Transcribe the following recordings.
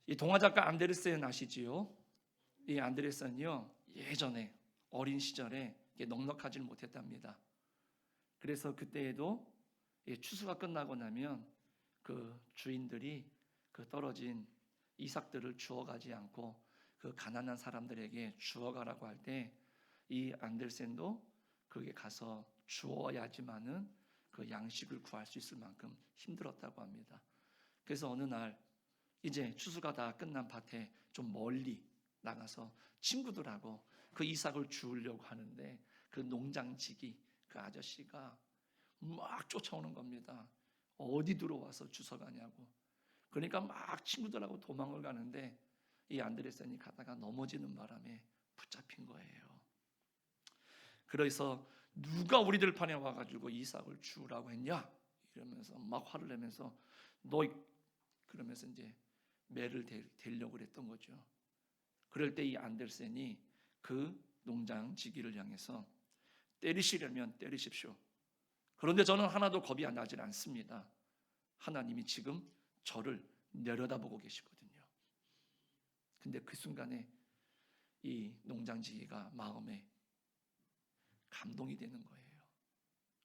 이 동화 작가 안데르센 아시지요? 이 안데르센이요, 예전에 어린 시절에 넉넉하지는 못했답니다. 그래서 그때에도 추수가 끝나고 나면 그 주인들이 그 떨어진 이삭들을 주워가지 않고 그 가난한 사람들에게 주워가라고 할 때 이 안데르센도 거기에 가서 주워야지만은 그 양식을 구할 수 있을 만큼 힘들었다고 합니다. 그래서 어느 날 이제 추수가 다 끝난 밭에 좀 멀리 나가서 친구들하고 그 이삭을 주우려고 하는데 그 농장직이, 그 아저씨가 막 쫓아오는 겁니다. 어디 들어와서 주워가냐고. 그러니까 막 친구들하고 도망을 가는데 이 안데르센이 가다가 넘어지는 바람에 붙잡힌 거예요. 그래서 누가 우리 들판에 와가지고 이삭을 주우라고 했냐 이러면서 막 화를 내면서 너, 그러면서 이제 매를 대려고 그랬던 거죠. 그럴 때 이 안데르센이 그 농장 지기를 향해서 때리시려면 때리십시오. 그런데 저는 하나도 겁이 나질 않습니다. 하나님이 지금 저를 내려다보고 계시거든요. 근데 그 순간에 이 농장지기가 마음에 감동이 되는 거예요.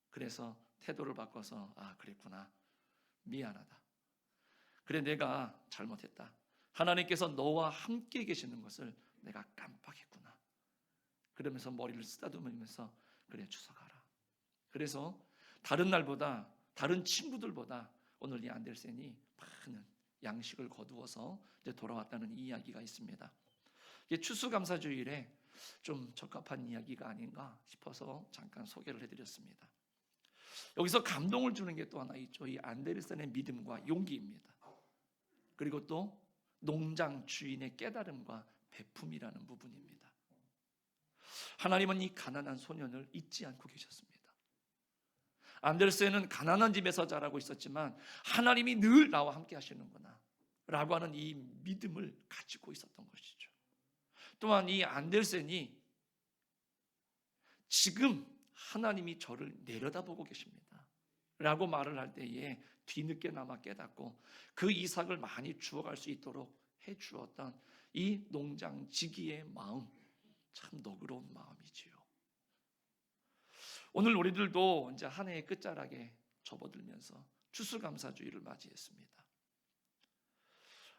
그래서 태도를 바꿔서 그랬구나, 미안하다, 그래 내가 잘못했다, 하나님께서 너와 함께 계시는 것을 내가 깜빡했구나, 그러면서 머리를 쓰다듬으면서 그래 주워가라. 그래서 다른 날보다, 다른 친구들보다 오늘 이 안데르센이 많은 양식을 거두어서 이제 돌아왔다는 이야기가 있습니다. 이게 추수감사주일에 좀 적합한 이야기가 아닌가 싶어서 잠깐 소개를 해드렸습니다. 여기서 감동을 주는 게 또 하나 있죠. 이 안데르센의 믿음과 용기입니다. 그리고 또 농장 주인의 깨달음과 베품이라는 부분입니다. 하나님은 이 가난한 소년을 잊지 않고 계셨습니다. 안데르센은 가난한 집에서 자라고 있었지만 하나님이 늘 나와 함께 하시는구나 라고 하는 이 믿음을 가지고 있었던 것이죠. 또한 이 안데르센이 지금 하나님이 저를 내려다보고 계십니다 라고 말을 할 때에 뒤늦게나마 깨닫고 그 이삭을 많이 주워갈 수 있도록 해주었던 이 농장 지기의 마음, 참 너그러운 마음이지요. 오늘 우리들도 이제 한 해의 끝자락에 접어들면서 추수감사주의를 맞이했습니다.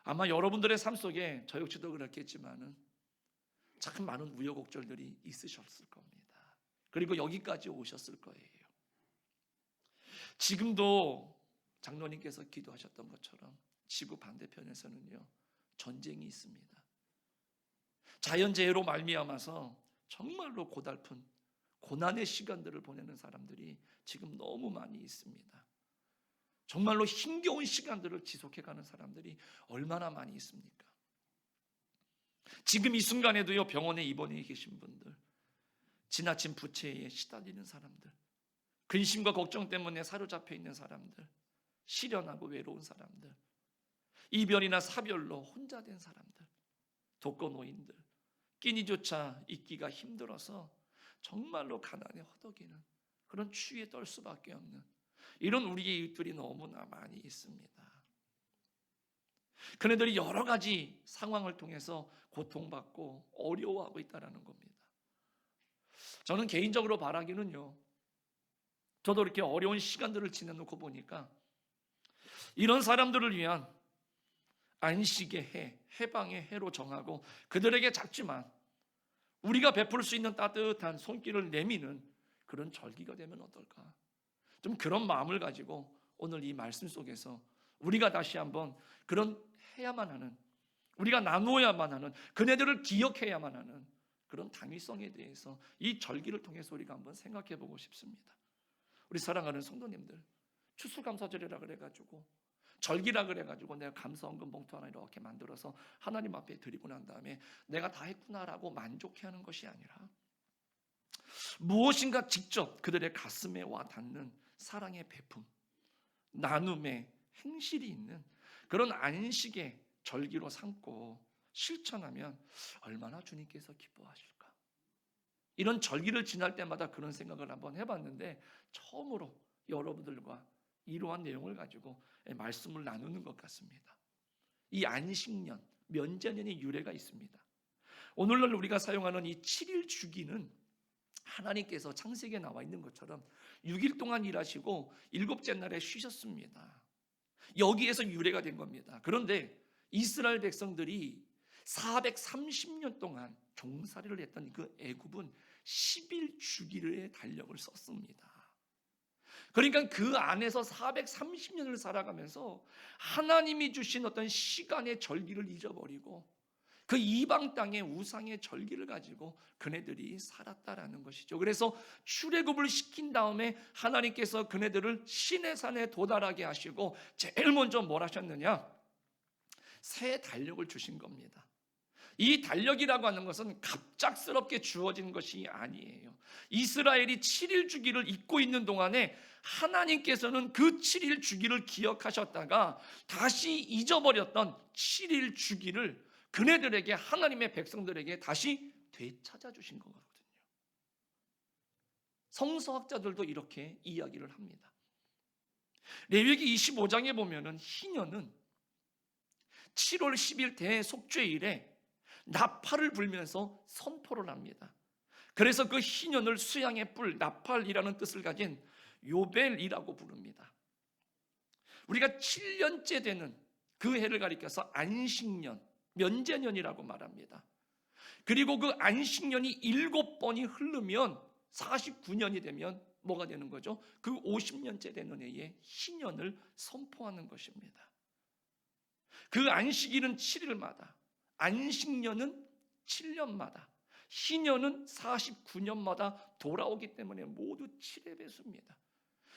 아마 여러분들의 삶 속에 저 역시도 그렇겠지만은 참 많은 우여곡절들이 있으셨을 겁니다. 그리고 여기까지 오셨을 거예요. 지금도 장로님께서 기도하셨던 것처럼 지구 반대편에서는요, 전쟁이 있습니다. 자연재해로 말미암아서 정말로 고달픈 고난의 시간들을 보내는 사람들이 지금 너무 많이 있습니다. 정말로 힘겨운 시간들을 지속해가는 사람들이 얼마나 많이 있습니까? 지금 이 순간에도요, 병원에 입원해 계신 분들, 지나친 부채에 시달리는 사람들, 근심과 걱정 때문에 사로잡혀 있는 사람들, 시련하고 외로운 사람들, 이별이나 사별로 혼자 된 사람들, 독거노인들, 끼니조차 있기가 힘들어서 정말로 가난에 허덕이는 그런 추위에 떨 수밖에 없는 이런 우리의 이웃들이 너무나 많이 있습니다. 그네들이 여러 가지 상황을 통해서 고통받고 어려워하고 있다는 겁니다. 저는 개인적으로 바라기는요, 저도 이렇게 어려운 시간들을 지내놓고 보니까 이런 사람들을 위한 안식의 해, 해방의 해로 정하고 그들에게 작지만 우리가 베풀 수 있는 따뜻한 손길을 내미는 그런 절기가 되면 어떨까? 좀 그런 마음을 가지고 오늘 이 말씀 속에서 우리가 다시 한번 그런 해야만 하는, 우리가 나누어야만 하는, 그네들을 기억해야만 하는 그런 당위성에 대해서 이 절기를 통해서 우리가 한번 생각해 보고 싶습니다. 우리 사랑하는 성도님들, 추수감사절이라 그래가지고 절기라 그래가지고 내가 감사헌금 봉투 하나 이렇게 만들어서 하나님 앞에 드리고 난 다음에 내가 다 했구나라고 만족해하는 것이 아니라 무엇인가 직접 그들의 가슴에 와 닿는 사랑의 베품, 나눔의 행실이 있는 그런 안식의 절기로 삼고 실천하면 얼마나 주님께서 기뻐하실까. 이런 절기를 지날 때마다 그런 생각을 한번 해봤는데 처음으로 여러분들과 이러한 내용을 가지고 말씀을 나누는 것 같습니다. 이 안식년, 면제년의 유래가 있습니다. 오늘날 우리가 사용하는 이 7일 주기는 하나님께서 창세기에 나와 있는 것처럼 6일 동안 일하시고 7째 날에 쉬셨습니다. 여기에서 유래가 된 겁니다. 그런데 이스라엘 백성들이 430년 동안 종살이를 했던 그 애굽은 10일 주기의 달력을 썼습니다. 그러니까 그 안에서 430년을 살아가면서 하나님이 주신 어떤 시간의 절기를 잊어버리고 그 이방 땅의 우상의 절기를 가지고 그네들이 살았다라는 것이죠. 그래서 출애굽을 시킨 다음에 하나님께서 그네들을 시내산에 도달하게 하시고 제일 먼저 뭘 하셨느냐? 새 달력을 주신 겁니다. 이 달력이라고 하는 것은 갑작스럽게 주어진 것이 아니에요. 이스라엘이 7일 주기를 잊고 있는 동안에 하나님께서는 그 7일 주기를 기억하셨다가 다시 잊어버렸던 7일 주기를 그네들에게, 하나님의 백성들에게 다시 되찾아 주신 거거든요. 성서학자들도 이렇게 이야기를 합니다. 레위기 25장에 보면은 희년은 7월 10일 대속죄일에 나팔을 불면서 선포를 합니다. 그래서 그 희년을 수양의 뿔, 나팔이라는 뜻을 가진 요벨이라고 부릅니다. 우리가 7년째 되는 그 해를 가리켜서 안식년, 면제년이라고 말합니다. 그리고 그 안식년이 7번이 흐르면 49년이 되면 뭐가 되는 거죠? 그 50년째 되는 해에 희년을 선포하는 것입니다. 그 안식일은 7일마다, 안식년은 7년마다, 희년은 49년마다 돌아오기 때문에 모두 7의 배수입니다.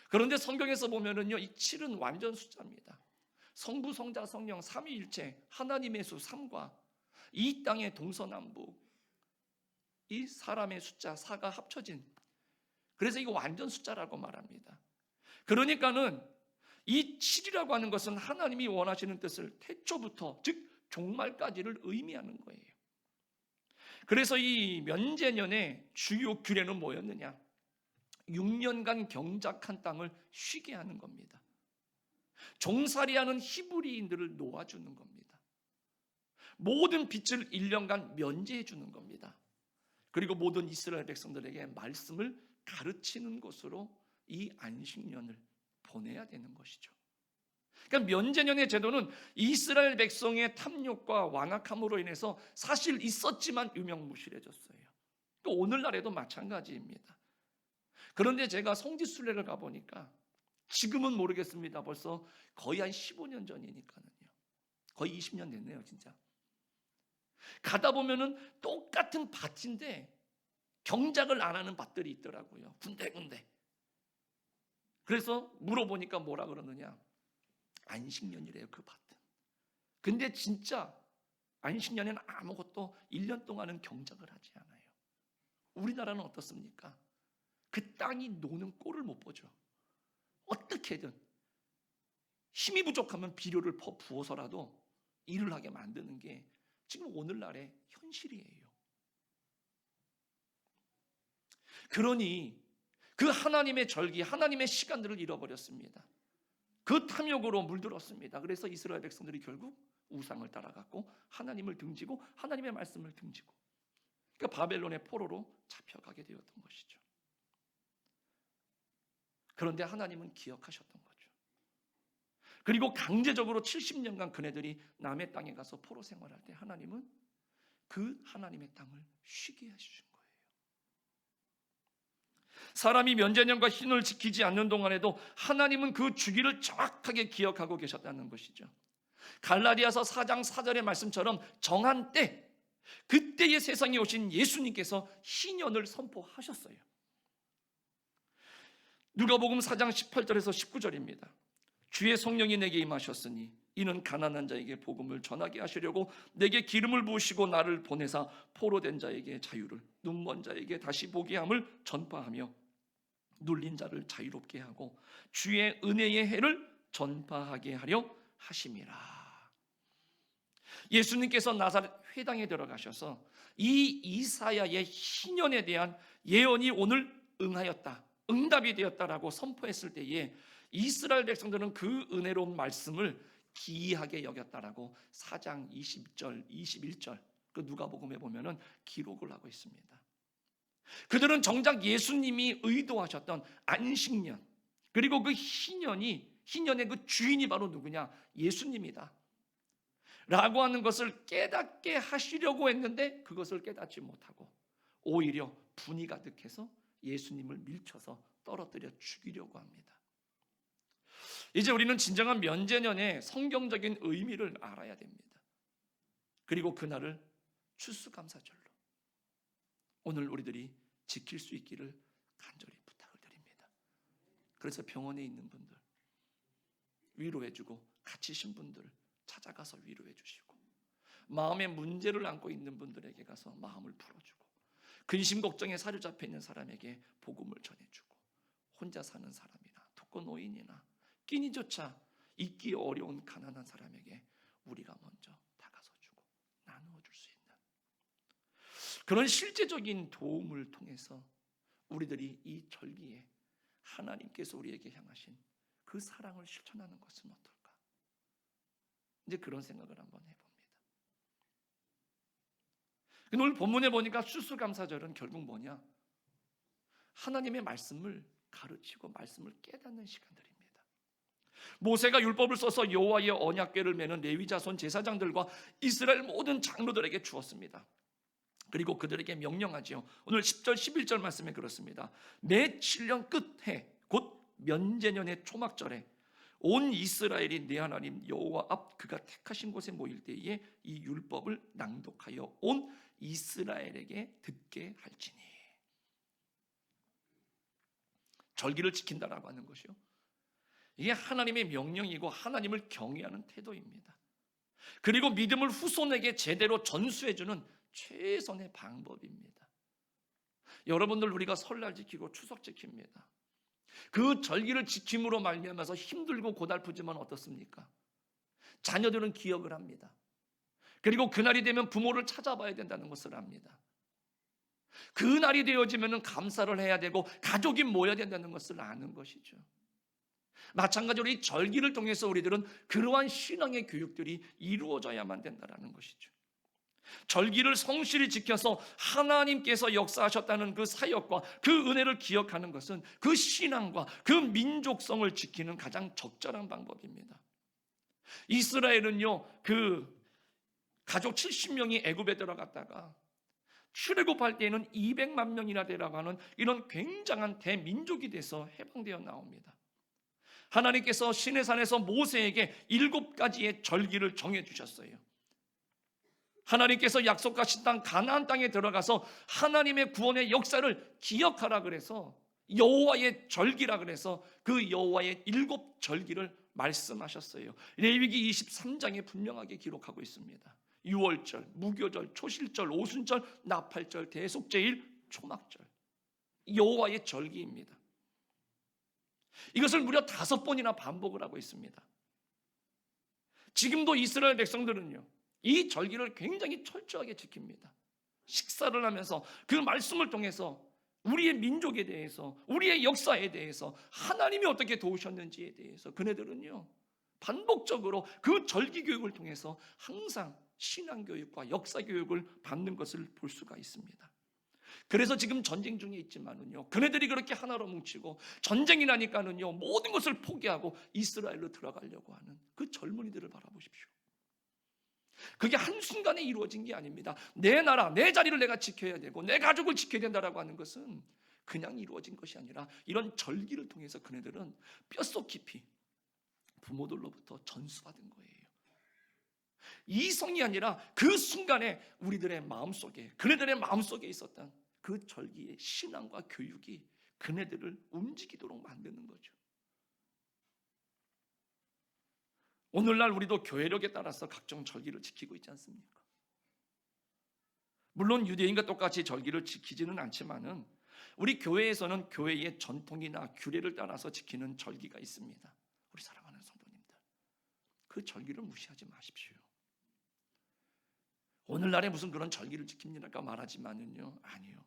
그런데 성경에서 보면은요, 이 7은 완전 숫자입니다. 성부, 성자, 성령 삼위일체 하나님의 수 3과 이 땅의 동서남북 이 사람의 숫자 4가 합쳐진, 그래서 이거 완전 숫자라고 말합니다. 그러니까는 이 7이라고 하는 것은 하나님이 원하시는 뜻을 태초부터, 즉 종말까지를 의미하는 거예요. 그래서 이 면제년의 주요 규례는 뭐였느냐? 6년간 경작한 땅을 쉬게 하는 겁니다. 종살이하는 히브리인들을 놓아주는 겁니다. 모든 빚을 1년간 면제해 주는 겁니다. 그리고 모든 이스라엘 백성들에게 말씀을 가르치는 것으로 이 안식년을 보내야 되는 것이죠. 그러니까 면제년의 제도는 이스라엘 백성의 탐욕과 완악함으로 인해서 사실 있었지만 유명무실해졌어요. 또 오늘날에도 마찬가지입니다. 그런데 제가 성지순례를 가보니까 지금은 모르겠습니다. 벌써 거의 한 15년 전이니까는요. 거의 20년 됐네요, 진짜. 가다 보면은 똑같은 밭인데 경작을 안 하는 밭들이 있더라고요. 군데군데. 그래서 물어보니까 뭐라 그러느냐? 안식년이래요, 그 밭은. 근데 진짜 안식년에는 아무것도 1년 동안은 경작을 하지 않아요. 우리나라는 어떻습니까? 그 땅이 노는 꼴을 못 보죠. 어떻게든 힘이 부족하면 비료를 부어서라도 일을 하게 만드는 게 지금 오늘날의 현실이에요. 그러니 그 하나님의 절기, 하나님의 시간들을 잃어버렸습니다. 그 탐욕으로 물들었습니다. 그래서 이스라엘 백성들이 결국 우상을 따라갔고 하나님을 등지고 하나님의 말씀을 등지고, 그러니까 바벨론의 포로로 잡혀가게 되었던 것이죠. 그런데 하나님은 기억하셨던 거죠. 그리고 강제적으로 70년간 그네들이 남의 땅에 가서 포로 생활할 때 하나님은 그 하나님의 땅을 쉬게 해주신 거예요. 사람이 면제년과 희년을 지키지 않는 동안에도 하나님은 그 주기를 정확하게 기억하고 계셨다는 것이죠. 갈라디아서 4장 4절의 말씀처럼 정한 때, 그때의 세상에 오신 예수님께서 희년을 선포하셨어요. 누가복음 4장 18절에서 19절입니다. 주의 성령이 내게 임하셨으니 이는 가난한 자에게 복음을 전하게 하시려고 내게 기름을 부으시고 나를 보내사 포로된 자에게 자유를, 눈먼 자에게 다시 보게 함을 전파하며 눌린 자를 자유롭게 하고 주의 은혜의 해를 전파하게 하려 하심이라. 예수님께서 나사렛 회당에 들어가셔서 이 이사야의 희년에 대한 예언이 오늘 응하였다, 응답이 되었다라고 선포했을 때에 이스라엘 백성들은 그 은혜로운 말씀을 기이하게 여겼다라고 4장 20절, 21절 그 누가복음에 보면은 기록을 하고 있습니다. 그들은 정작 예수님이 의도하셨던 안식년, 그리고 그 희년의 그 주인이 바로 누구냐? 예수님이다 라고 하는 것을 깨닫게 하시려고 했는데 그것을 깨닫지 못하고 오히려 분이 가득해서 예수님을 밀쳐서 떨어뜨려 죽이려고 합니다. 이제 우리는 진정한 면제년의 성경적인 의미를 알아야 됩니다. 그리고 그날을 추수감사절로 오늘 우리들이 지킬 수 있기를 간절히 부탁을 드립니다. 그래서 병원에 있는 분들 위로해주고 갇히신 분들 찾아가서 위로해 주시고, 마음의 문제를 안고 있는 분들에게 가서 마음을 풀어주고, 근심 걱정에 사로잡혀 있는 사람에게 복음을 전해주고, 혼자 사는 사람이나 독거노인이나 끼니조차 잊기 어려운 가난한 사람에게 우리가 먼저 다가서주고 나누어 줄 수 있는 그런 실제적인 도움을 통해서 우리들이 이 절기에 하나님께서 우리에게 향하신 그 사랑을 실천하는 것은 어떨까? 이제 그런 생각을 한번 해봅니다. 오늘 본문에 보니까 추수감사절은 결국 뭐냐? 하나님의 말씀을 가르치고 말씀을 깨닫는 시간들입니다. 모세가 율법을 써서 여호와의 언약궤를 메는 레위 자손 제사장들과 이스라엘 모든 장로들에게 주었습니다. 그리고 그들에게 명령하지요. 오늘 10절 11절 말씀에 그렇습니다. 매 7년 끝해 곧 면제년의 초막절에 온 이스라엘이 내 하나님 여호와 앞 그가 택하신 곳에 모일 때에 이 율법을 낭독하여 온 이스라엘에게 듣게 할지니. 절기를 지킨다라고 하는 것이요, 이게 하나님의 명령이고 하나님을 경외하는 태도입니다. 그리고 믿음을 후손에게 제대로 전수해주는 최선의 방법입니다. 여러분들, 우리가 설날 지키고 추석 지킵니다. 그 절기를 지킴으로 말미암아서 힘들고 고달프지만 어떻습니까? 자녀들은 기억을 합니다. 그리고 그날이 되면 부모를 찾아봐야 된다는 것을 압니다. 그날이 되어지면 감사를 해야 되고 가족이 모여야 된다는 것을 아는 것이죠. 마찬가지로 이 절기를 통해서 우리들은 그러한 신앙의 교육들이 이루어져야만 된다는 것이죠. 절기를 성실히 지켜서 하나님께서 역사하셨다는 그 사역과 그 은혜를 기억하는 것은 그 신앙과 그 민족성을 지키는 가장 적절한 방법입니다. 이스라엘은요, 그 가족 70명이 애굽에 들어갔다가 출애굽할 때에는 200만 명이나 되어가는 이런 굉장한 대민족이 돼서 해방되어 나옵니다. 하나님께서 시내산에서 모세에게 7가지의 절기를 정해주셨어요. 하나님께서 약속하신 땅 가나안 땅에 들어가서 하나님의 구원의 역사를 기억하라 그래서 여호와의 절기라 그래서 그 여호와의 7절기를 말씀하셨어요. 레위기 23장에 분명하게 기록하고 있습니다. 유월절, 무교절, 초실절, 오순절, 나팔절, 대속제일, 초막절, 여호와의 절기입니다. 이것을 무려 5번이나 반복을 하고 있습니다. 지금도 이스라엘 백성들은요, 이 절기를 굉장히 철저하게 지킵니다. 식사를 하면서 그 말씀을 통해서 우리의 민족에 대해서, 우리의 역사에 대해서, 하나님이 어떻게 도우셨는지에 대해서 그네들은요 반복적으로 그 절기 교육을 통해서 항상 신앙교육과 역사교육을 받는 것을 볼 수가 있습니다. 그래서 지금 전쟁 중에 있지만은요, 그네들이 그렇게 하나로 뭉치고 전쟁이 나니까는요 모든 것을 포기하고 이스라엘로 들어가려고 하는 그 젊은이들을 바라보십시오. 그게 한순간에 이루어진 게 아닙니다. 내 나라, 내 자리를 내가 지켜야 되고 내 가족을 지켜야 된다라고 하는 것은 그냥 이루어진 것이 아니라 이런 절기를 통해서 그네들은 뼛속 깊이 부모들로부터 전수받은 거예요. 이성이 아니라 그 순간에 우리들의 마음속에, 그네들의 마음속에 있었던 그 절기의 신앙과 교육이 그네들을 움직이도록 만드는 거죠. 오늘날 우리도 교회력에 따라서 각종 절기를 지키고 있지 않습니까? 물론 유대인과 똑같이 절기를 지키지는 않지만은 우리 교회에서는 교회의 전통이나 규례를 따라서 지키는 절기가 있습니다. 우리 사랑하는 성도님들, 그 절기를 무시하지 마십시오. 오늘날에 무슨 그런 절기를 지킵니까 말하지만은요, 아니요.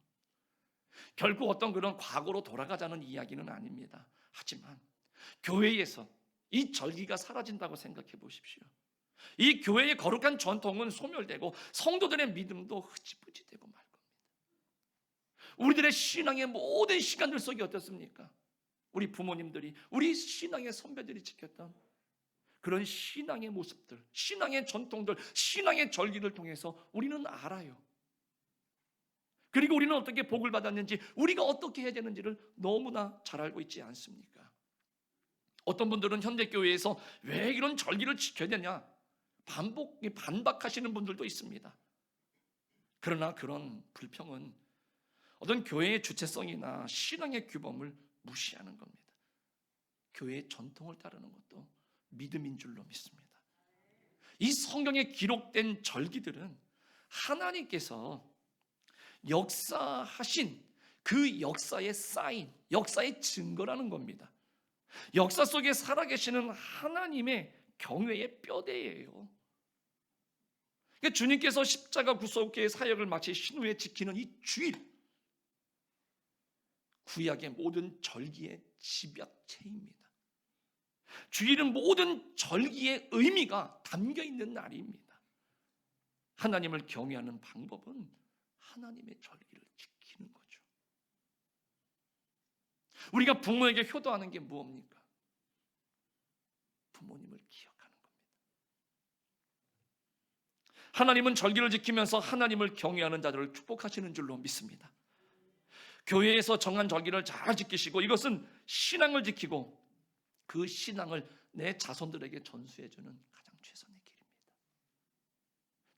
결국 어떤 그런 과거로 돌아가자는 이야기는 아닙니다. 하지만 교회에서 이 절기가 사라진다고 생각해 보십시오. 이 교회의 거룩한 전통은 소멸되고 성도들의 믿음도 흐지부지 되고 말 겁니다. 우리들의 신앙의 모든 시간들 속에 어떻습니까? 우리 부모님들이, 우리 신앙의 선배들이 지켰던 그런 신앙의 모습들, 신앙의 전통들, 신앙의 절기를 통해서 우리는 알아요. 그리고 우리는 어떻게 복을 받았는지, 우리가 어떻게 해야 되는지를 너무나 잘 알고 있지 않습니까? 어떤 분들은 현대교회에서 왜 이런 절기를 지켜야 되냐 반박하시는 분들도 있습니다. 그러나 그런 불평은 어떤 교회의 주체성이나 신앙의 규범을 무시하는 겁니다. 교회의 전통을 따르는 것도 믿음인 줄로 믿습니다. 이 성경에 기록된 절기들은 하나님께서 역사하신 그 역사의 사인, 역사의 증거라는 겁니다. 역사 속에 살아계시는 하나님의 경외의 뼈대예요. 그러니까 주님께서 십자가 구속의 사역을 마치신 후에 지키는 이 주일, 구약의 모든 절기의 집약체입니다. 주일은 모든 절기의 의미가 담겨 있는 날입니다. 하나님을 경외하는 방법은 하나님의 절기를 지키는 거죠. 우리가 부모에게 효도하는 게 무엇입니까? 부모님을 기억하는 겁니다. 하나님은 절기를 지키면서 하나님을 경외하는 자들을 축복하시는 줄로 믿습니다. 교회에서 정한 절기를 잘 지키시고, 이것은 신앙을 지키고 그 신앙을 내 자손들에게 전수해주는 가장 최선의 길입니다.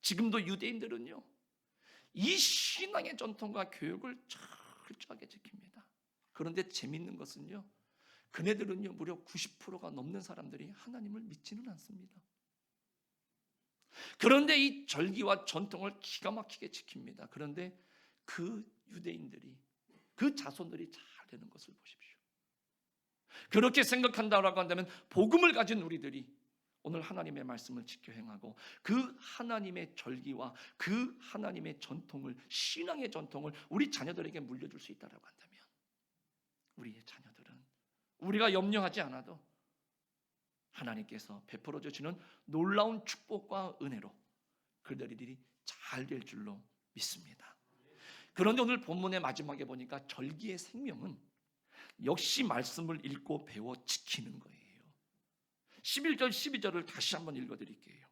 지금도 유대인들은요, 이 신앙의 전통과 교육을 철저하게 지킵니다. 그런데 재밌는 것은요, 그네들은요 무려 90%가 넘는 사람들이 하나님을 믿지는 않습니다. 그런데 이 절기와 전통을 기가 막히게 지킵니다. 그런데 그 유대인들이, 그 자손들이 잘 되는 것을 보십시오. 그렇게 생각한다라고 한다면 복음을 가진 우리들이 오늘 하나님의 말씀을 지켜 행하고 그 하나님의 절기와 그 하나님의 전통을, 신앙의 전통을 우리 자녀들에게 물려줄 수 있다라고 한다면, 우리의 자녀들은 우리가 염려하지 않아도 하나님께서 베풀어 주시는 놀라운 축복과 은혜로 그들이 잘 될 줄로 믿습니다. 그런데 오늘 본문의 마지막에 보니까 절기의 생명은 역시 말씀을 읽고 배워 지키는 거예요. 11절 12절을 다시 한번 읽어드릴게요.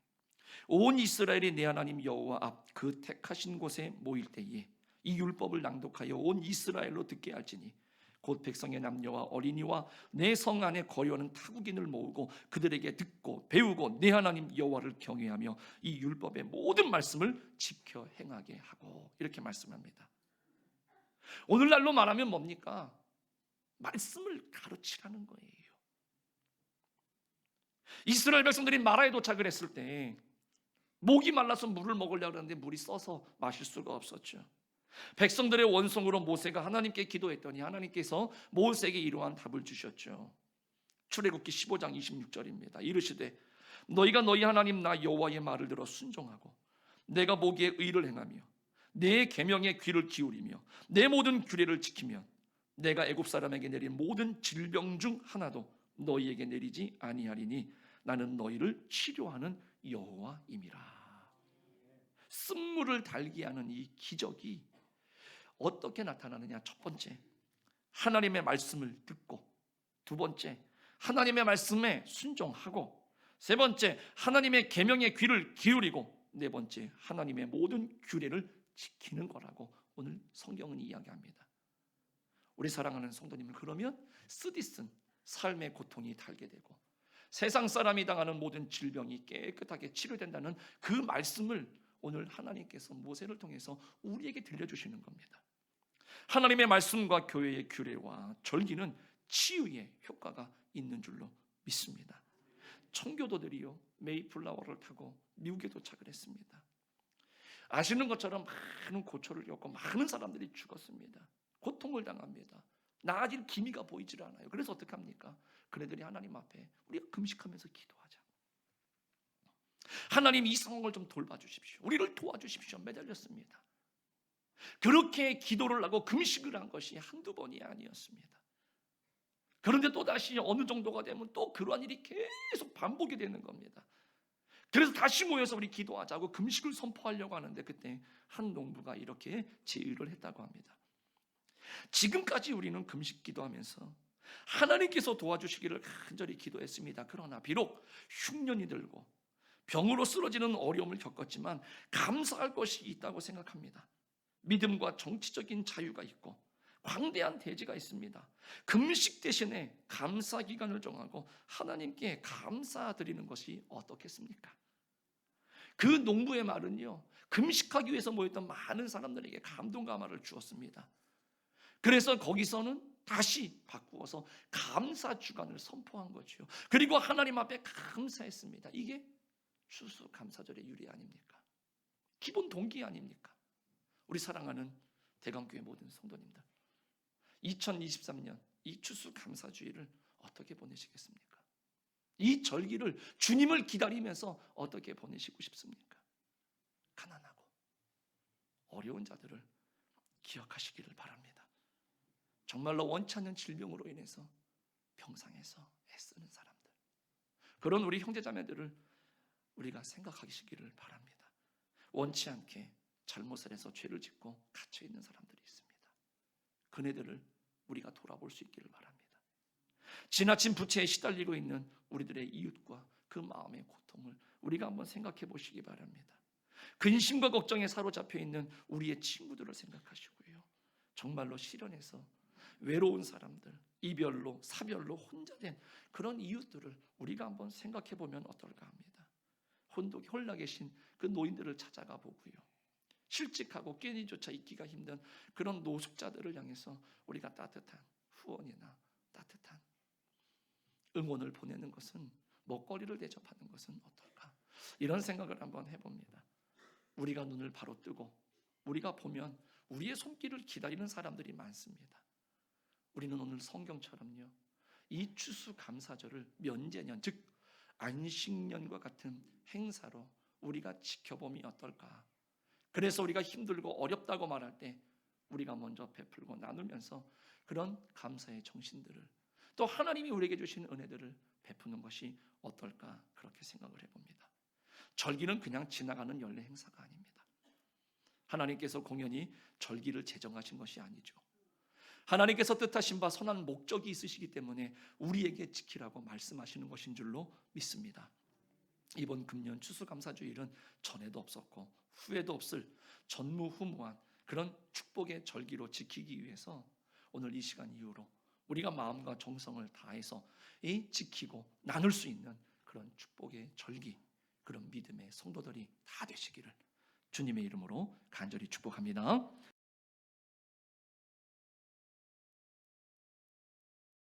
온 이스라엘이 내 하나님 여호와 앞 그 택하신 곳에 모일 때에 이 율법을 낭독하여 온 이스라엘로 듣게 할지니 곧 백성의 남녀와 어린이와 내 성 안에 거류하는 타국인을 모으고 그들에게 듣고 배우고 내 하나님 여호와를 경외하며 이 율법의 모든 말씀을 지켜 행하게 하고, 이렇게 말씀합니다. 오늘날로 말하면 뭡니까? 말씀을 가르치라는 거예요. 이스라엘 백성들이 마라에 도착을 했을 때 목이 말라서 물을 먹으려고 하는데 물이 써서 마실 수가 없었죠. 백성들의 원성으로 모세가 하나님께 기도했더니 하나님께서 모세에게 이러한 답을 주셨죠. 출애굽기 15장 26절입니다. 이르시되 너희가 너희 하나님 나 여호와의 말을 들어 순종하고 내가 보기에 의를 행하며 내 계명에 귀를 기울이며 내 모든 규례를 지키면 내가 애굽 사람에게 내린 모든 질병 중 하나도 너희에게 내리지 아니하리니 나는 너희를 치료하는 여호와임이라. 쓴물을 달게 하는 이 기적이 어떻게 나타나느냐? 첫 번째, 하나님의 말씀을 듣고, 두 번째, 하나님의 말씀에 순종하고, 세 번째, 하나님의 계명에 귀를 기울이고, 네 번째, 하나님의 모든 규례를 지키는 거라고 오늘 성경은 이야기합니다. 우리 사랑하는 성도님을, 그러면 쓰디쓴 삶의 고통이 달게 되고 세상 사람이 당하는 모든 질병이 깨끗하게 치료된다는 그 말씀을 오늘 하나님께서 모세를 통해서 우리에게 들려주시는 겁니다. 하나님의 말씀과 교회의 규례와 절기는 치유의 효과가 있는 줄로 믿습니다. 청교도들이요, 메이플라워를 타고 미국에 도착을 했습니다. 아시는 것처럼 많은 고초를 겪고 많은 사람들이 죽었습니다. 고통을 당합니다. 나아질 기미가 보이질 않아요. 그래서 어떻게 합니까? 그네들이 하나님 앞에 우리가 금식하면서 기도하자. 하나님 이 상황을 좀 돌봐주십시오. 우리를 도와주십시오. 매달렸습니다. 그렇게 기도를 하고 금식을 한 것이 한두 번이 아니었습니다. 그런데 또다시 어느 정도가 되면 또 그러한 일이 계속 반복이 되는 겁니다. 그래서 다시 모여서 우리 기도하자고 금식을 선포하려고 하는데 그때 한 농부가 이렇게 제의를 했다고 합니다. 지금까지 우리는 금식 기도하면서 하나님께서 도와주시기를 간절히 기도했습니다. 그러나 비록 흉년이 들고 병으로 쓰러지는 어려움을 겪었지만 감사할 것이 있다고 생각합니다. 믿음과 정치적인 자유가 있고 광대한 대지가 있습니다. 금식 대신에 감사 기간을 정하고 하나님께 감사드리는 것이 어떻겠습니까? 그 농부의 말은요, 금식하기 위해서 모였던 많은 사람들에게 감동과 말을 주었습니다. 그래서 거기서는 다시 바꾸어서 감사 주간을 선포한 거죠. 그리고 하나님 앞에 감사했습니다. 이게 추수감사절의 유리 아닙니까? 기본 동기 아닙니까? 우리 사랑하는 대강교회 모든 성도님들, 2023년 이 추수감사주의를 어떻게 보내시겠습니까? 이 절기를 주님을 기다리면서 어떻게 보내시고 싶습니까? 가난하고 어려운 자들을 기억하시기를 바랍니다. 정말로 원치 않는 질병으로 인해서 병상에서 애쓰는 사람들, 그런 우리 형제자매들을 우리가 생각하시기를 바랍니다. 원치 않게 잘못을 해서 죄를 짓고 갇혀 있는 사람들이 있습니다. 그네들을 우리가 돌아볼 수 있기를 바랍니다. 지나친 부채에 시달리고 있는 우리들의 이웃과 그 마음의 고통을 우리가 한번 생각해 보시기 바랍니다. 근심과 걱정에 사로잡혀 있는 우리의 친구들을 생각하시고요, 정말로 시련에서 외로운 사람들, 이별로 사별로 혼자 된 그런 이웃들을 우리가 한번 생각해 보면 어떨까 합니다. 홀라 계신 그 노인들을 찾아가 보고요, 실직하고 끼니조차 있기가 힘든 그런 노숙자들을 향해서 우리가 따뜻한 후원이나 따뜻한 응원을 보내는 것은, 먹거리를 대접하는 것은 어떨까? 이런 생각을 한번 해봅니다. 우리가 눈을 바로 뜨고 우리가 보면 우리의 손길을 기다리는 사람들이 많습니다. 우리는 오늘 성경처럼요, 이 추수감사절을 면제년, 즉 안식년과 같은 행사로 우리가 지켜봄이 어떨까? 그래서 우리가 힘들고 어렵다고 말할 때 우리가 먼저 베풀고 나누면서 그런 감사의 정신들을, 또 하나님이 우리에게 주신 은혜들을 베푸는 것이 어떨까, 그렇게 생각을 해봅니다. 절기는 그냥 지나가는 연례 행사가 아닙니다. 하나님께서 공연히 절기를 제정하신 것이 아니죠. 하나님께서 뜻하신 바 선한 목적이 있으시기 때문에 우리에게 지키라고 말씀하시는 것인 줄로 믿습니다. 이번 금년 추수감사주일은 전에도 없었고 후에도 없을 전무후무한 그런 축복의 절기로 지키기 위해서 오늘 이 시간 이후로 우리가 마음과 정성을 다해서 지키고 나눌 수 있는 그런 축복의 절기, 그런 믿음의 성도들이 다 되시기를 주님의 이름으로 간절히 축복합니다.